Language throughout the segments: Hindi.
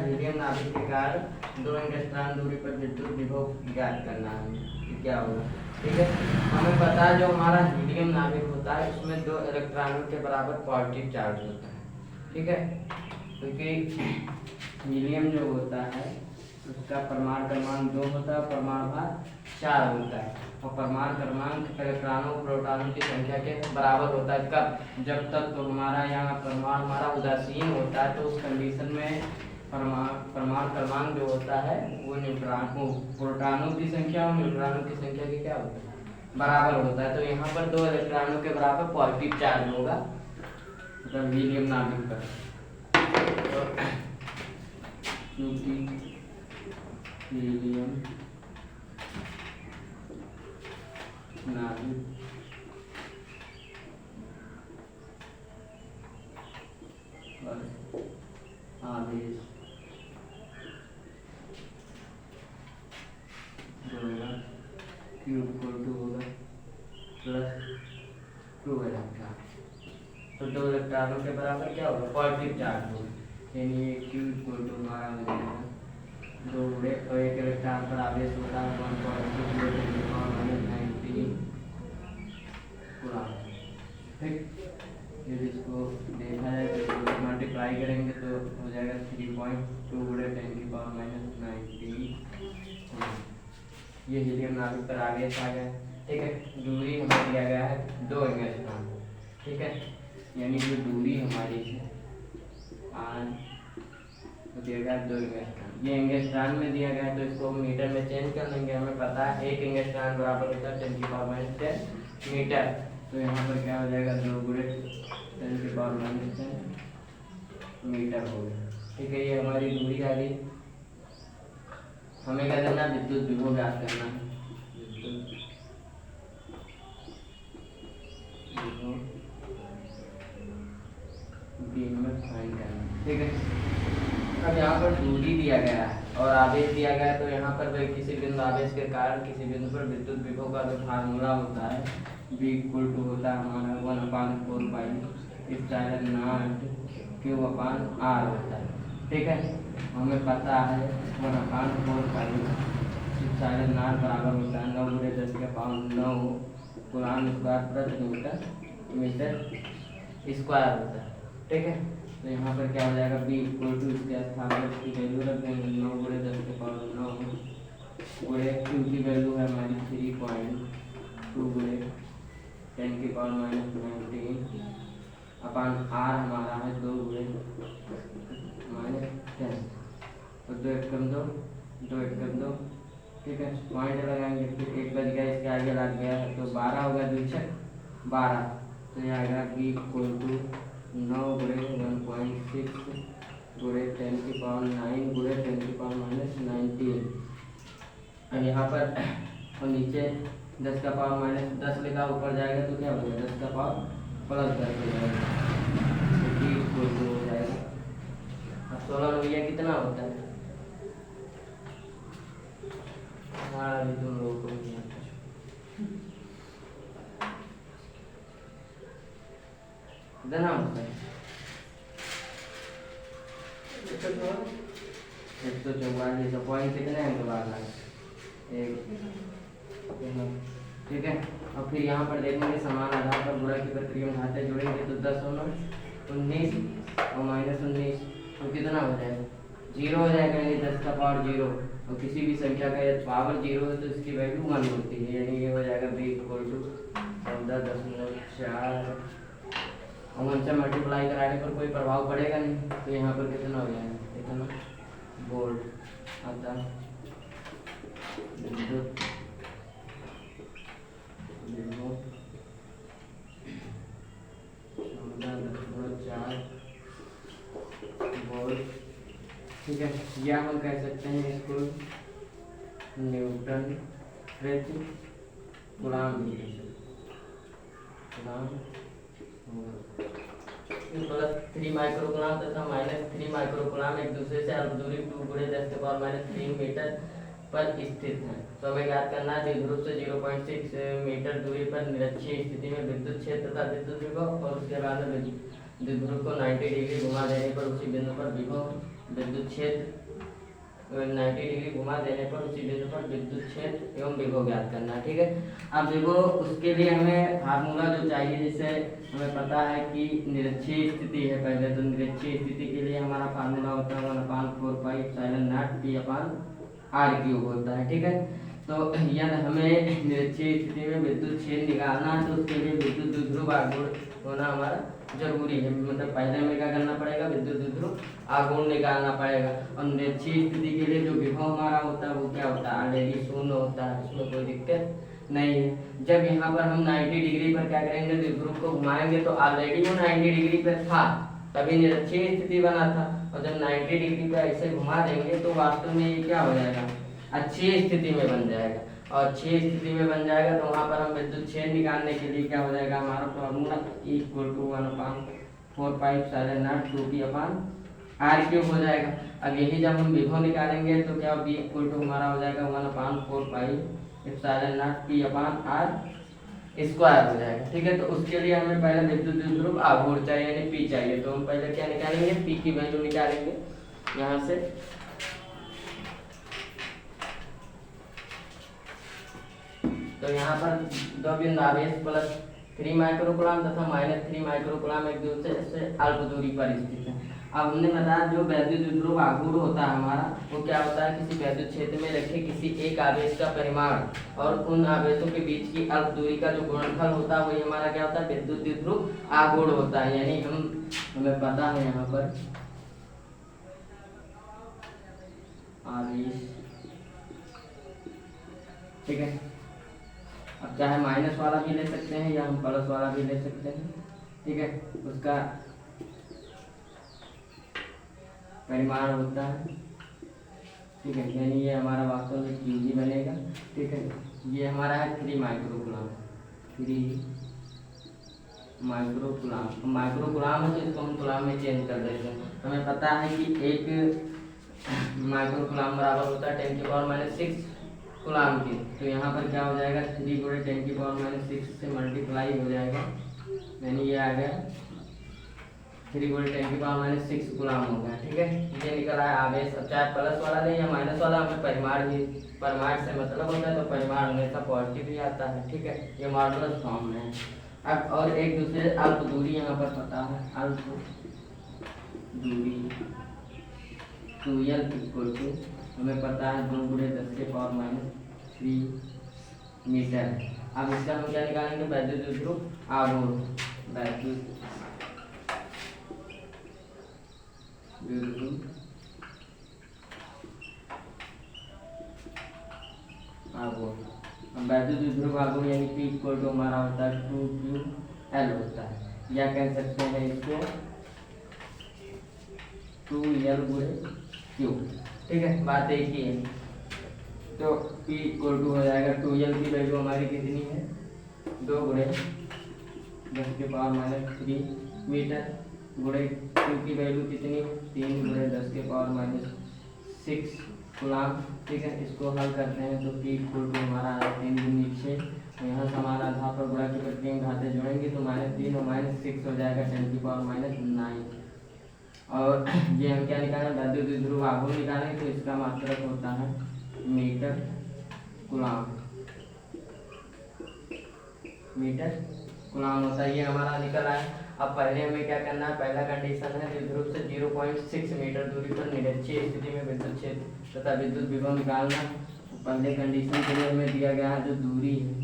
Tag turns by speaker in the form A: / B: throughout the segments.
A: हीलियम नाभिक के कारण 2 एंगस्ट्रॉन दूरी पर विद्युत विभव ज्ञात करना है। कि क्या होगा, ठीक है। हमें पता है जो हमारा हीलियम नाभिक होता है उसमें 2 इलेक्ट्रॉनों के बराबर पॉजिटिव चार्ज होता है, ठीक है। क्योंकि हीलियम जो होता है उसका परमाणु क्रमांक 2 होता है, परमाणु भार 4 होता है, और परमाणु क्रमांक इलेक्ट्रॉनों और प्रोटॉनों की संख्या के बराबर होता है। कब? जब तक तो हमारा यहाँ परमाणु हमारा उदासीन होता है, तो उस कंडीशन में परमाणु क्रमांक जो होता है वो प्रोटॉनों की संख्या और न्यूट्रॉनों की संख्या के क्या होता है, बराबर होता है। तो यहाँ पर 2 इलेक्ट्रॉनों के बराबर पॉजिटिव चार्ज होगा, मतलब हीलियम नाभिक पर। क्योंकि हीलियम नाभिक पर आवेश होगा Q होगा +2 इलेक्ट्रॉन। तो 2 इलेक्ट्रॉनों के बराबर क्या होगा, पॉजिटिव चार्ज होगा। यानी Q हमारा हो जाएगा 2 और 1 इलेक्ट्रॉन पर आवेश होता है 1.2 × 10⁻⁹ ठीक। फिर इसको देखा जाए तो मल्टीप्लाई करेंगे तो हो जाएगा 3.2 × 10⁻⁹ ये हीलियम नाभिक पर आवेश आ गया, ठीक है। दूरी हमें दिया गया है 2 एंगस्ट्रॉन, ठीक है। यानी जो दूरी हमारी है तो दिया गया 2 एंगस्ट्रॉन। ये एंगस्ट्रॉन में दिया गया है तो इसको मीटर में चेंज कर लेंगे। हमें पता है 1 एंगस्ट्रॉन बराबर होता है 10⁻⁻10 मीटर। तो यहाँ पर क्या हो जाएगा 2 × 10⁻⁻10 मीटर हो गया, ठीक है। ये हमारी दूरी आ गई। हमें क्या करना है, विद्युत विभव ज्ञात करना है। विद्युत विभव बीम में फाइंड करना है, ठीक है। अब यहाँ पर दूरी दिया गया है और आवेश दिया गया है, तो यहाँ पर किसी बिंदु आवेश के कारण किसी बिंदु पर विद्युत विभव का जो फार्मूला होता है V = होता है हमारा 1/4 π∗Q/R होता है, ठीक है। हमें पता है 1/4 π∗0 बराबर होता है 9 × 10⁻⁹ कूलम्ब स्क्वायर प्रति मीटर स्क्वायर होता है, ठीक है। तो यहाँ पर क्या हो जाएगा, B = इसके स्थान पर की वैल्यू रख देंगे 9 × 10⁻⁹ Q की वैल्यू है हमारी 3.2 × 10⁻⁻19 अपन R हमारा है 2 × -10। तो 2 × 2 2 × 2, ठीक है। पॉइंट लगाएंगे, फिर 1 बज गया, इसके आगे लग गया है तो 12 होगा, 2 × 12। तो ये आएगा B = 9 × 1.6 × 10⁻⁹ × 10⁻⁻19। अब यहाँ पर और नीचे 10⁻⁻10 लिखा, ऊपर जाएगा तो क्या हो जाएगा 10⁻+10 हो जाएगा, तो हो जाएगा। अब 16 भैया कितना होता है हमारा, भी तुम लोगों को नहीं आता कितना होता है 144। तो पॉइंट कितने हैं दोबारा 1, ठीक है। और फिर यहाँ पर देखेंगे समान आधार पर गुणा की प्रक्रिया में घाते जोड़ेंगे तो 10 और 19 और -19 तो कितना हो जाएगा 0 हो जाएगा, यानी 10⁻0। और किसी भी संख्या का यदि पावर 0 है तो इसकी वैल्यू 1 होती है, यानी ये हो जाएगा B = 14.4। और 1 से मल्टीप्लाई कराने पर कोई प्रभाव पड़ेगा नहीं, तो यहाँ पर कितना हो जाएगा, कितना वोल्ट आता विद्युत विभव 14.4 वोल्ट, ठीक है। या हम कह सकते हैं इसको न्यूटन प्रति कूलम्ब +3 माइक्रोकूलम्ब तथा -3 माइक्रोकूलम्ब एक दूसरे से अल्प दूरी 2 × 10⁻³ मीटर पर स्थित है। तो हमें याद करना है द्विध्रुव से 0.6 मीटर दूरी पर निरक्षीय स्थिति में विद्युत क्षेत्र तथा विद्युत विभव, और उसके बाद द्विध्रुव को 90 डिग्री घुमा देने पर उसी बिंदु पर विभव विद्युत क्षेत्र 90 डिग्री घुमा देने पर उसी बिंदु पर विद्युत क्षेत्र एवं विभव ज्ञात करना। ठीक है, अब देखो उसके लिए हमें फार्मूला जो चाहिए, जैसे हमें पता है कि निरक्षीय स्थिति है पहले, तो निरक्षीय स्थिति के लिए हमारा फार्मूला होता है 1/4πε0 P/r³ होता है। ठीक है, तो यदि हमें निरक्षीय स्थिति में विद्युत क्षेत्र निकालना है तो उसके लिए विद्युत द्विध्रुव आघूर्ण होना हमारा जरूरी है। मतलब पहले हमें क्या करना पड़ेगा, विद्युत द्विध्रुव आघूर्ण निकालना पड़ेगा। और निरक्षीय स्थिति के लिए जो विभव हमारा होता है वो क्या होता है, ऑलरेडी शून्य होता है, उसमें कोई दिक्कत नहीं है। जब यहाँ पर हम 90 डिग्री पर क्या करेंगे, द्विध्रुव को घुमाएंगे तो ऑलरेडी वो 90 डिग्री पर था, तभी निरक्षीय स्थिति बना था। और जब 90 डिग्री पर ऐसे घुमा देंगे तो वास्तव में ये क्या हो जाएगा, अच्छी स्थिति में बन जाएगा। और अच्छी स्थिति में बन जाएगा तो वहाँ पर हम विद्युत क्षेत्र निकालने के लिए क्या हो जाएगा, हमारा फॉर्मूला = 1/4πε0 2P/r³ हो जाएगा। अब यही जब हम विभव निकालेंगे तो क्या B = हमारा हो जाएगा 1/4πε0 P/r² हो जाएगा। ठीक है, तो उसके लिए हमें पहले विद्युत द्विध्रुव आघूर्ण चाहिए यानी P चाहिए, तो हम पहले क्या निकालेंगे, P की वैल्यू निकालेंगे यहाँ से। तो यहाँ पर दो बिंदु आवेश +3 माइक्रोकूलम तथा -3 माइक्रोकूलम एक दूसरे से अल्प दूरी पर स्थित है। अब हमने बताया जो वैद्युत द्विध्रुव आघूर्ण होता है हमारा, वो क्या होता है, किसी वैद्युत क्षेत्र में रखे किसी एक आवेश का परिमाण और उन आवेशों के बीच की अल्प दूरी का जो गुणनफल होता है वही हमारा क्या होता है, विद्युत द्विध्रुव आघूर्ण होता है। यानी हमें पता है यहाँ पर आवेश, ठीक है। अब चाहे माइनस वाला भी ले सकते हैं या हम प्लस वाला भी ले सकते हैं, ठीक है। उसका परिमाण होता है, ठीक है, यानी ये हमारा वास्तव में क्यूजी बनेगा, ठीक है। ये हमारा है 3 माइक्रोकूलम, 3 माइक्रोकूलम। माइक्रोकूलम है तो इसको हम कूलम में चेंज कर देते हैं। हमें पता है कि 1 माइक्रोकूलम बराबर होता है 10⁻⁶ कूलम की। तो यहाँ पर क्या हो जाएगा, 3 × 10⁻⁶ से मल्टीप्लाई हो जाएगा, यानी ये आ गया 3 × 10⁻⁶ कूलम हो गया, ठीक है। ये निकल आया आवेश। अब चाहे प्लस वाला ले या माइनस वाला, हमें परिमाण से मतलब होता है, तो परिमाण हमेशा पॉजिटिव ही आता है, ठीक है। ये मॉडुलस फॉर्म में है। अब और एक दूसरे अल्प दूरी यहाँ पर पता है, अल्प दूरी 2L = हमें पता है 2 × 10⁻³ मीटर। अब इसका हम क्या निकालेंगे, वैद्युत द्विध्रुव आघूर्ण, वैद्युत द्विध्रुव आघूर्ण। अब वैद्युत द्विध्रुव आघूर्ण यानी P = हमारा होता है 2QL होता है, या कह सकते हैं इसको 2L × Q, ठीक है। बात एक ही है। तो P = हो जाएगा 2L की वैल्यू हमारी कितनी है, 2 × 10⁻³ मीटर, गुणे Q की वैल्यू कितनी है, 3 × 10⁻⁶ कूलम, ठीक है। इसको हल करते हैं तो P = हमारा 3 × 6, यहाँ समान आधार पर गुणा करके हम घाते जोड़ेंगे तो -3 और -6 हो जाएगा 10⁻⁹। और ये हम क्या निकालें, वैद्युत द्विध्रुव आघूर्ण निकालेंगे तो इसका मात्रक होता है मीटर कूलम, मीटर कूलम होता है। ये हमारा निकल आया। अब पहले हमें क्या करना है, पहला कंडीशन है द्विध्रुव से 0.6 मीटर दूरी पर निरक्षीय स्थिति में विद्युत क्षेत्र तथा विद्युत विभव निकालना। पहले कंडीशन के लिए हमें दिया गया है जो दूरी है,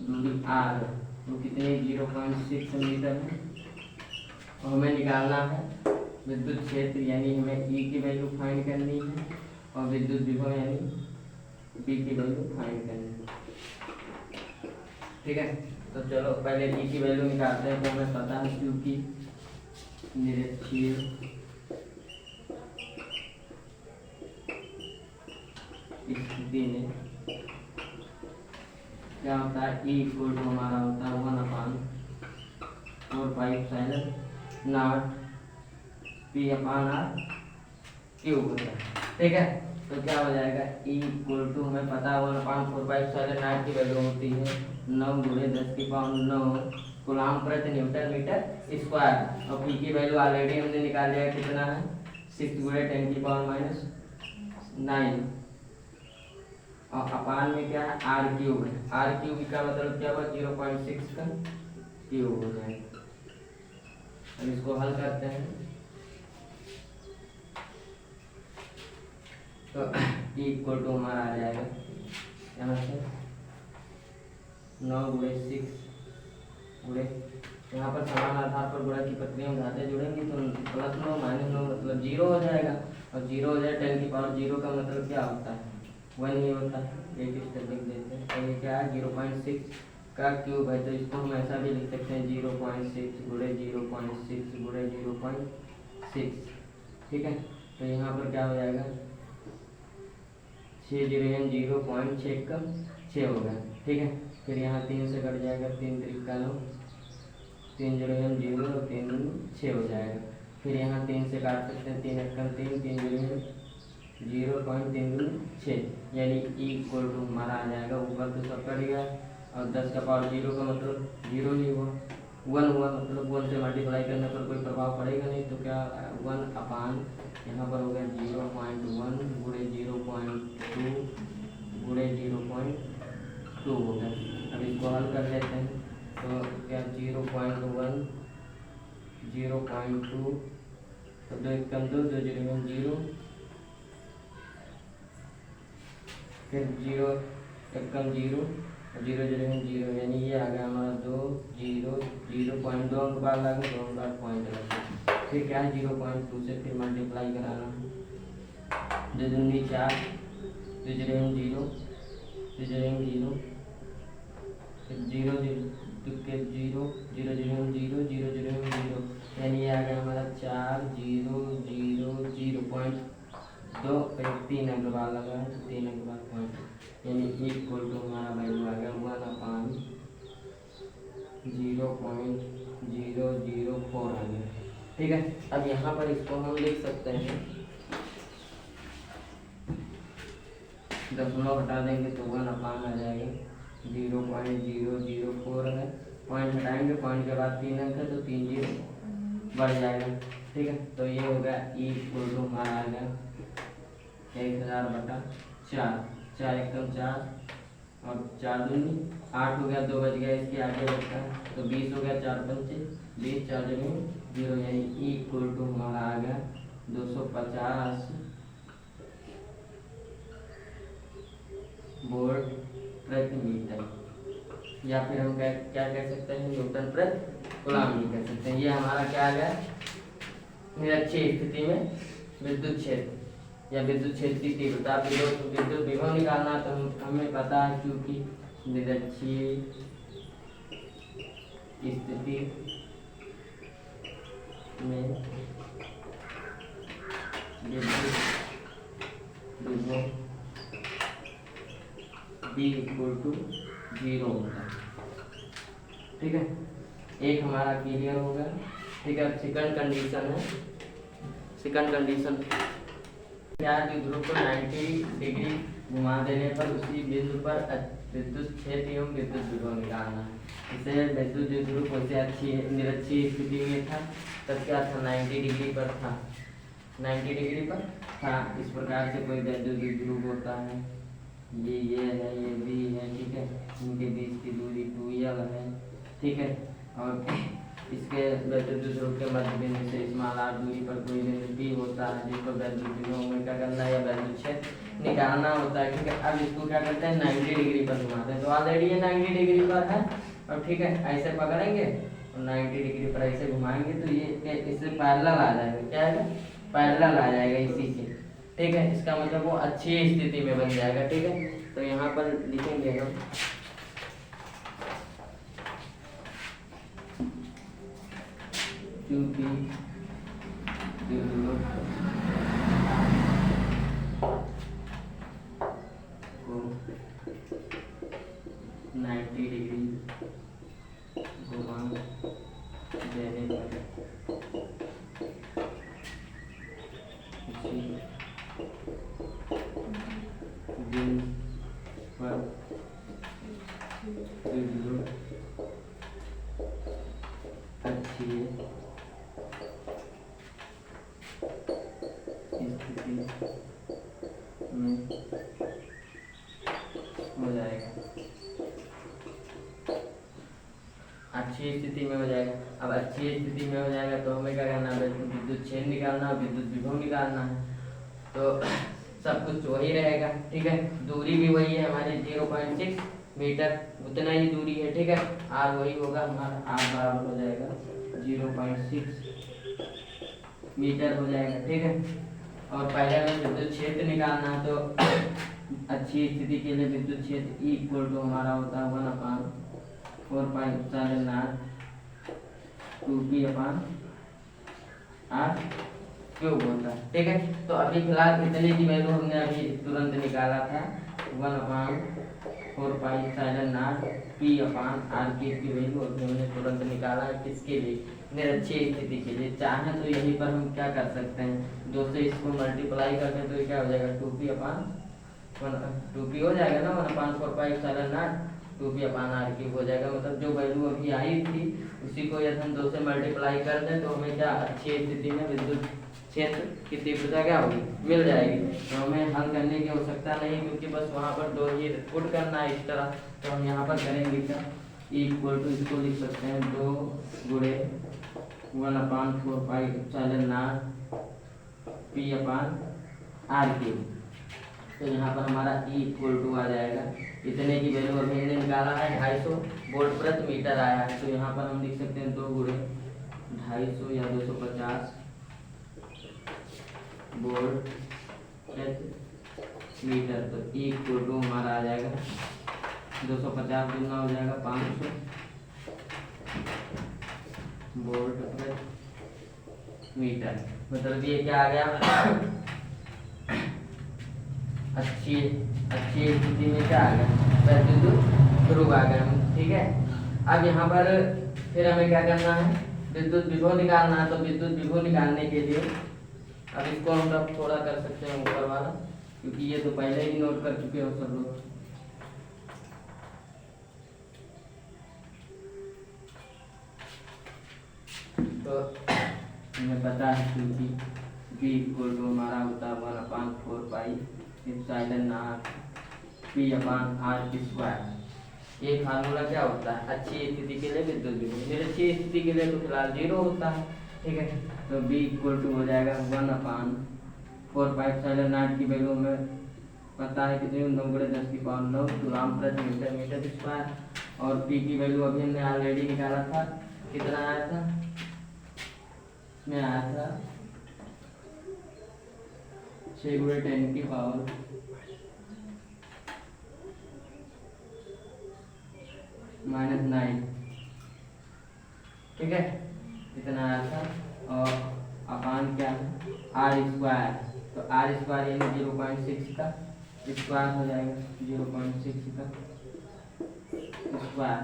A: दूरी r, वो कितनी 0.6 मीटर है। और हमें निकालना है विद्युत क्षेत्र, यानी हमें E की वैल्यू फाइंड करनी है और विद्युत विभव यानी B की वैल्यू फाइंड करनी है, ठीक है। तो चलो पहले E की वैल्यू निकालते हैं। तो हमें पता है क्योंकि निरक्षीय स्थिति में क्या होता है, E = हमारा होता है 1/4πε0 P/r³ होता है, ठीक है। तो क्या हो जाएगा, E = हमें पता है 1/4πε0 की वैल्यू होती है 9 × 10⁻⁹ कूलाम प्रति न्यूटन मीटर स्क्वायर। और पी की वैल्यू ऑलरेडी हमने निकाल लिया कितना है 6 गुणे 10⁻⁹ और अपान में क्या है आर क्यूब है। आर क्यूब का मतलब क्या हुआ 0.6 का क्यूब हो जाएगा। अब इसको हल करते हैं तो E इक्वल टू हमारा आ जाएगा यहाँ से 9 गुणे 6 गुणे यहाँ पर समान आधार पर गुणा की प्रक्रिया में घाते जुड़ेंगे तो +9 -9 मतलब 0 हो जाएगा। और 0 हो जाए 10⁻0 का मतलब क्या होता है 1 ही होता है। एक स्टेप लिख देते हैं। तो ये क्या है 0.6 का क्यूब है तो इसको हम ऐसा भी लिख सकते हैं 0.6 गुणे 0.6 गुणे 0.6। ठीक है तो यहाँ पर क्या हो जाएगा 6 0.6 का 6 होगा। ठीक है फिर यहाँ 3 से कट जाएगा 3 3 9 3 0 और 3 6 हो जाएगा। फिर यहाँ 3 से काट सकते हैं 3 1 3 3 0.36 यानी E इक्वल टू हमारा आ जाएगा ऊपर तो सब कट गया और 10 का पावर 0 का मतलब 0 ही हुआ 1 हुआ मतलब 1 से मल्टीप्लाई करने पर कोई प्रभाव पड़ेगा नहीं तो क्या 1 अपान यहाँ पर हो गया 0.1 गुणे 0.2 गुणे 0.2 हो गया। अब इसको हल कर लेते हैं तो क्या 0.1 0.2 तो 2 1 2 2 0 0 फिर 0 1 0 और 0 0 0 यानी ये आ गया हमारा 2 0 0.2 अंक बाद लगा 2 अंक बाद पॉइंट लगा। फिर क्या है 0.2 से फिर मल्टीप्लाई कराना 2 दूनी 4 2 0 0 2 0 0 फिर 0 0 के 0 0 0 0 0 0 0 यानी ये आ गया हमारा 4 0 0 0.2 फिर 3 अंक बाद लगा 3 अंक बाद पॉइंट यानी इक्वल टू हमारा वैल्यू आ गया 1/0.004 आ गया। ठीक है अब यहाँ पर इसको हम लिख सकते हैं 10 हटा देंगे तो 1 अपान आ जाएगा 0.004 है। पॉइंट हटाएंगे पॉइंट के बाद 3 अंक है तो 3 0 बढ़ जाएगा। ठीक है तो ये हो गया E इक्वल टू हमारा आ गया 1000/4 4 1 4 और 4 दूनी 8 हो गया 2 बच गया इसके आगे बचता है तो 20 हो गया 4 पंचे 20 4 0 यानी E इक्वल टू हमारा आ गया 250 वोल्ट प्रति मीटर या फिर हम क्या कह सकते हैं न्यूटन प्रति कूलम भी कह सकते हैं। ये हमारा क्या आ गया निरक्षीय स्थिति में विद्युत क्षेत्र या विद्युत क्षेत्र की तीव्रता विद्युत विभव निकालना तो हमें पता है क्योंकि निरक्षीय स्थिति में विद्युत विभव B इक्वल टू 0 होता है। ठीक है एक हमारा क्लियर हो गया। ठीक है सेकंड कंडीशन है सेकंड कंडीशन क्या है ध्रुव को 90 डिग्री घुमा देने पर उसी बिंदु पर विद्युत क्षेत्र एवं विद्युत विभव निकालना है। इसे विद्युत ध्रुव वैसे अच्छी निरक्षीय स्थिति में था तब क्या था 90 डिग्री पर था 90 डिग्री पर था। इस प्रकार से कोई विद्युत ध्रुव होता है ये है ये भी है। ठीक है इनके बीच की दूरी 2l है। ठीक है और इसके विद्युत ध्रुव के मध्य बिंदु से r दूरी पर कोई बिंदु P होता है जिसको विद्युत विभव में क्या करना है या विद्युत क्षेत्र निकालना होता है। ठीक है अब इसको क्या करते हैं 90 डिग्री पर घुमाते हैं तो ऑलरेडी ये 90 डिग्री पर है और ठीक है ऐसे पकड़ेंगे और 90 डिग्री पर ऐसे घुमाएंगे तो ये इससे पैरेलल आ जाएगा। क्या है पैरेलल आ जाएगा इसी से। ठीक है इसका मतलब वो अच्छी स्थिति में बन जाएगा। ठीक है तो यहाँ पर लिखेंगे हम क्योंकि को 90 डिग्री घुमा देने पर दिन पर विद्युत स्थिति में हो जाएगा, अच्छी स्थिति में हो जाएगा। अब अच्छी स्थिति में हो जाएगा तो हमें क्या करना है, विद्युत क्षेत्र निकालना है, विद्युत विभव निकालना है। तो सब कुछ वही रहेगा, ठीक है। दूरी भी वही है हमारी 0.6 मीटर, उतना ही दूरी है, ठीक है। आर वही होगा हमारा, आर बराबर हो जाएगा 0.6 मीटर हो जाएगा, ठीक है। और पहले हमें विद्युत क्षेत्र निकालना है, तो अच्छी स्थिति के लिए विद्युत क्षेत्र E इक्वल टू हमारा होता है 1/4π2p/r क्यूब होता है, ठीक है। तो अभी फिलहाल इतने की वैल्यू हमने अभी तुरंत निकाला था, 1/4π0p/r की वैल्यू अभी हमने तुरंत निकाला है। किसके लिए, निरक्षीय स्थिति के लिए। चाहे तो यहीं पर हम क्या कर सकते हैं, 2 से इसको मल्टीप्लाई करते हैं तो ये क्या हो जाएगा 2p हो जाएगा ना, 1/4π2p/r हो जाएगा। मतलब जो वैल्यू अभी आई थी उसी को यदि हम 2 से मल्टीप्लाई कर दें तो हमें क्या अच्छी स्थिति में विद्युत क्षेत्र की तीव्रता क्या होगी, मिल जाएगी। तो हमें हल करने की आवश्यकता नहीं, क्योंकि बस वहाँ पर 2 ही पुट करना है इस तरह। तो हम यहाँ पर करेंगे क्या, इक्वल टू इसको लिख सकते हैं 2 गुणे 1/4π तो यहाँ पर हमारा E इक्वल टू आ जाएगा, इतने की वैल्यू अभी हमने निकाला है 250 वोल्ट प्रति मीटर आया है। तो यहाँ पर हम लिख सकते हैं 2 गुणे 250 या 250 वोल्ट प्रति मीटर। तो E इक्वल टू हमारा आ जाएगा 250 गुना हो जाएगा 500 वोल्ट प्रति मीटर। मतलब ये क्या आ गया, अच्छी स्थिति में क्या आ गया, वैद्युत ध्रुव आ गया, ठीक है। अब यहाँ पर फिर हमें क्या करना है, विद्युत विभव निकालना है। तो विद्युत विभव निकालने के लिए अब इसको हम लोग थोड़ा कर सकते हैं ऊपर वाला, क्योंकि ये तो पहले ही नोट कर चुके हो सब लोग। तो हमें पता है क्योंकि V इक्वल टू हमारा होता है 1/4π/p/r²। ये फार्मूला क्या होता है, अच्छी स्थिति के लिए विद्युत विभव, निरक्षीय स्थिति के लिए तो फिलहाल 0 होता है, ठीक है। तो V इक्वल टू हो जाएगा 1/4π की वैल्यू में पता है कितनी, 9 × 10⁹ कूलम प्रति मीटर मीटर स्क्वायर। और P की वैल्यू अभी हमने ऑलरेडी निकाला था, कितना आया था, इसमें आया था 6 × 10⁻⁹, ठीक है, इतना आया था। और अपान क्या है r², तो r² यानी 0.6 का स्क्वायर हो जाएगा, 0.6 का स्क्वायर।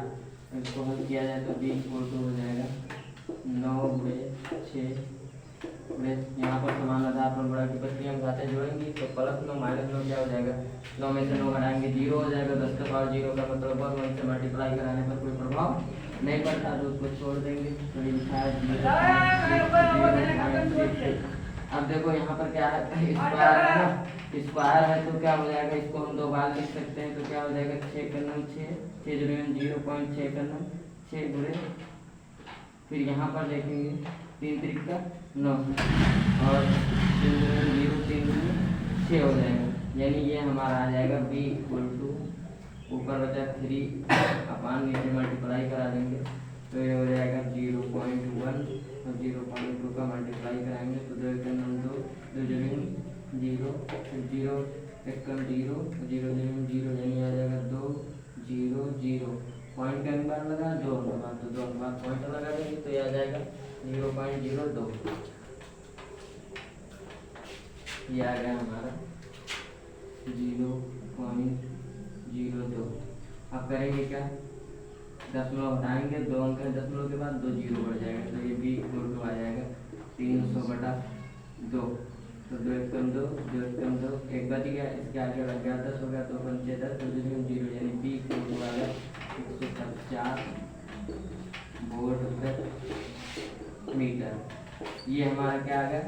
A: इसको हल किया जाए तो B इक्वल टू हो जाएगा 9 × 6। यहाँ पर समान आधार पर बड़ा की प्रति हम घाते जोड़ेंगे तो +9 -9 क्या हो जाएगा, 9 में से 9 घटाएंगे 0 हो जाएगा। 10 का पावर 0 का मतलब 1 से मल्टीप्लाई कराने पर कोई प्रभाव नहीं पड़ता, तो उसको छोड़ देंगे। तो ये लिखा है 0.6। अब देखो यहाँ पर क्या है, स्क्वायर है ना, स्क्वायर है तो क्या हो जाएगा, इसको हम 2 बार लिख सकते हैं। तो क्या हो जाएगा 6 × 9 6, 6 × 0.6 × 9 6 गुणे, फिर यहाँ पर देखेंगे 3 × 3 = 9 और 3 × 0 3 × 6 हो जाएगा। यानी ये हमारा आ जाएगा B इक्वल टू, ऊपर बचा 3 अपान नीचे मल्टीप्लाई करा देंगे तो ये हो जाएगा 0.1 और 0.2 का मल्टीप्लाई कराएंगे तो 2 × 2 2 × 0 फिर 0 1 × 0 0 × 0 यानी आ जाएगा 2 0 0। पॉइंट का बार लगा 2 बार, तो 2 बार पॉइंट लगा देंगे तो ये आ जाएगा 0.02। ये आ गया हमारा 0.02। अब करेंगे क्या, दशमलव हटाएंगे, 2 अंक है दशमलव के बाद 2 0 बढ़ जाएगा। तो ये B इक्वल टू आ जाएगा 300/2। तो 2 × 2 2 × 2 1 बच गया, इसके आगे लग गया 10 हो गया, तो 5 × 10 तो 0 यानी B इक्वल टू आ गया 150 वोल्ट प्रति मीटर। ये हमारा क्या आ गया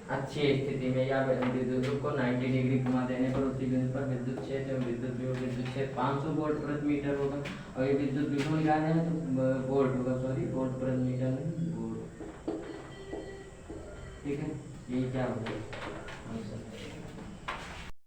A: अच्छी स्थिति में या विद्युत को 90 डिग्री घुमा देने पर उसी बिंदु पर विद्युत क्षेत्र विद्युत क्षेत्र 500 वोल्ट प्रति मीटर होगा। और ये विद्युत विभव निकालना है तो वोल्ट होगा, सॉरी वोल्ट प्रति मीटर नहीं वोल्ट। ठीक है, ये क्या होगा आंसर।